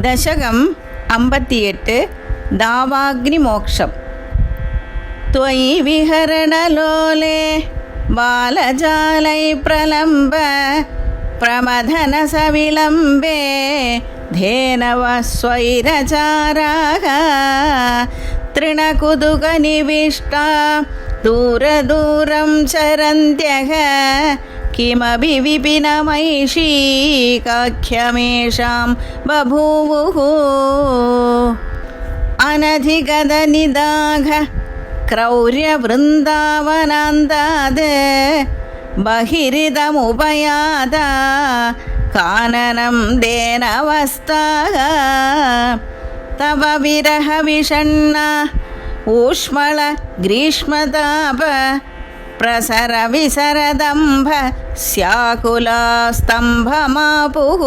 ദശകം 58 ദാവാഗ്നിമോക്ഷം. ത്വയി വിഹരണലോലേ ബാലജാലൈ പ്രലംബ പ്രമഥനസവിളംബേ ധേനവ സ്വൈരചാരാഃ തൃണകുതുകനിവിഷ്ടാ ദൂരദൂരം ചരന്ത്യഃ കിമപി വിപിനമൈഷീ കാഖ്യമേഷാം ബഭൂവുഃ അനധിഗതനിദാഘ ക്രൗര്യവൃന്ദാവനാന്താത് ബഹിരിതമുപയാത കാനനം ദേനവസ്താഃ തവ വിരഹവിഷണ്ണ ഊഷ്മള ഗ്രീഷ്മതാപ പ്രസര വിസരദംഭ സ്യാകുലാസ്തംഭമാപുഃ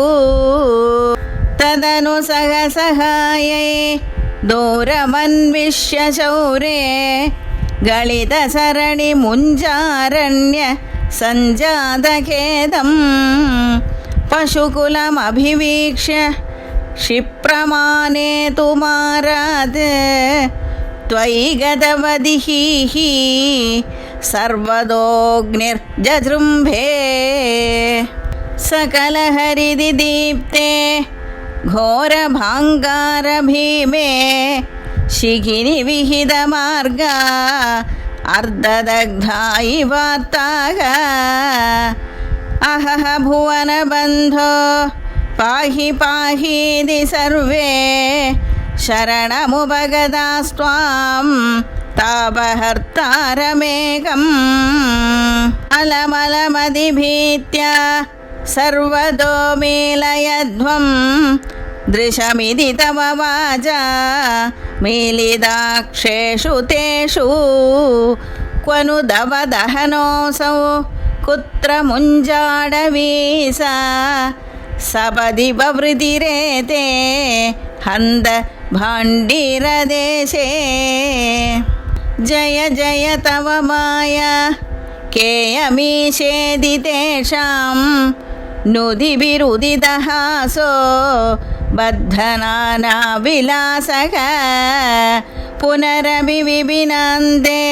തദനു സഹസഹായൈ ദൂരമന്വിഷ്യ ശൗരേ ഗളിതസരണി മുഞ്ചാരണ്യ സഞ്ജാതഖേദം പശുകുലമഭിവീക്ഷ്യ ക്ഷിപ്രമാനേതു മാരാത് ത്വയി ഗതവദിഹീഃ സർവദോഗ്നിർജൃംഭേ സകലഹരിദിദീപ്തേ ഘോരഭാങ്കാരഭീമേ ശിഖിനി വിഹിതമാർഗ അർദ്ധദഗ്ധായി വാർത്താഃ അഹഹ ഭുവനബന്ധോ പാഹി പാഹീതി സർവേ ശരണമുപഗതാസ്ത്വാം താപഹർത്താരമേകം അലമലമതിഭീത്യ സർവതോ മീലയധ്വം ദൃശമിതി തവ വാചാ മീലിതാക്ഷേഷു തേഷു ക്വനു ദവദഹനോऽസൗ കുത്ര മുഞ്ചാടവീസ സപദി വവൃതിരേതേ ഹന്ത ഭാണ്ഡീരദേശേ ജയ ജയ തവ മായാ കേയമീശേതി തേഷാം നുദിഭിരുദിതഹാസോ ബദ്ധനാനാവിലാസഃ പുനരപി വിപിനന്ദേ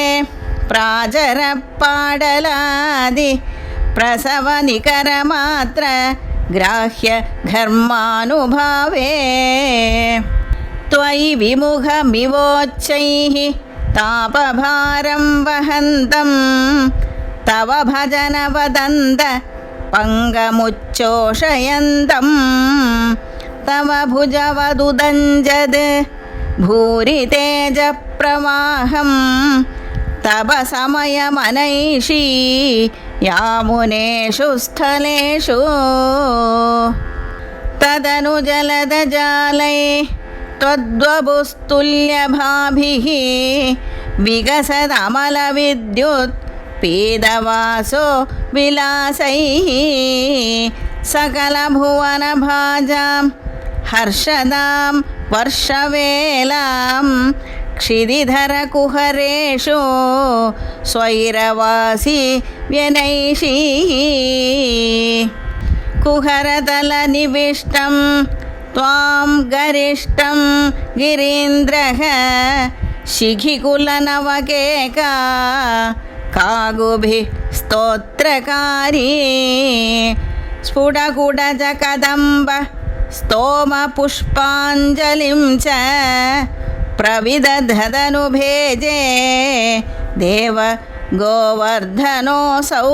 പ്രാചരപ്പാടലാദി പ്രസവനികരമാത്ര ഗ്രാഹ്യ ഘർമാനുഭാവേ ത്വയി വിമുഖമിവോച്ചൈഃ താപഭാരം വഹന്തം തവ ഭജന വദന്ത പങ്കമുച്ചോഷയന്തം തവ ഭുജവദുദഞ്ജത് ഭൂരി തേജപ്രവാഹം തപ സമയമനൈഷീ യാമുനേഷു സ്ഥലേഷു തദനു ജലദജാലൈ ത്വദ്വപുസ്തുല്യഭാഭിഃ വികസതമലവിദ്യുത് പീതവാസോ വിലാസൈഃ സകലഭുവനഭാജാം ഹർഷദാം വർഷവേലാം ക്ഷിതിധരകുഹരേഷു സ്വൈരവാസി വ്യനൈഷീഃ കുഹരതലനിവിഷ്ടം ത്വാം ഗരിഷ്ടം ഗിരീന്ദ്രഃ ശിഖികുലനവകേകാ കാഗുഭിः സ്തോത്രകാരീ സ്ഫുടകുടജകദംബ സ്തോമപുഷ്പാഞ്ജലിം ച പ്രവിദധതനുഭേജേ ദേവ ഗോവർദ്ധനോऽസൗ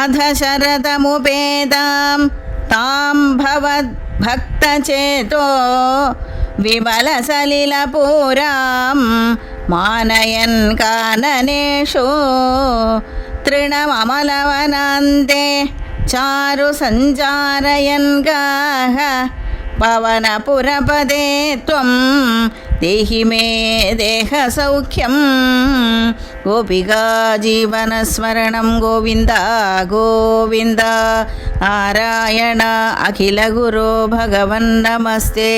അധ ശരതമുപേതാം താം ഭവദ്ഭക്തചേതോ വിമലസലിലപൂരാം മാനയൻ കാനനേഷു തൃണമമലവനാന്തേ ചാരു സഞ്ചാരയൻ ഗാഃ പവനപുരപദേ ത്വം ദേഹി മേ ദേഹസൗഖ്യം ഗോപികാ ജീവനസ്മരണം ഗോവിന്ദ ഗോവിന്ദ നാരായണ അഖില ഗുരോ ഭഗവൻ നമസ്തേ.